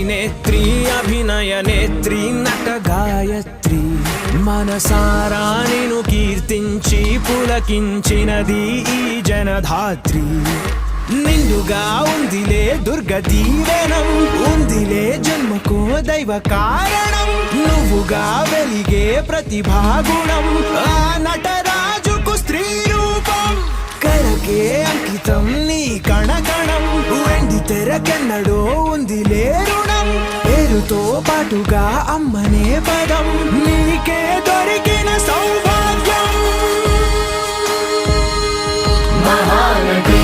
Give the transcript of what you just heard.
అభినేత్రి అభినయ నేత్రి నట గాయత్రి మనసారా నిను కీర్తించి పులకించినది ఈ జనధాత్రి నిండుగా ఉందిలే దుర్గ దీవెనం ఉందిలే జన్మకో దైవ కారణం నువ్వుగా వెలిగే ప్రతిభాగుణం ఆ నటరాజుకు స్త్రీ రూపం కళకే అంకితం నీ కణకణం వెండి తెరకెన్నడో ఉందిలే రుణం పేరుతో పాటుగా అమ్మనే పదం నీకే దొరికిన సౌభాగ్యం మహానటి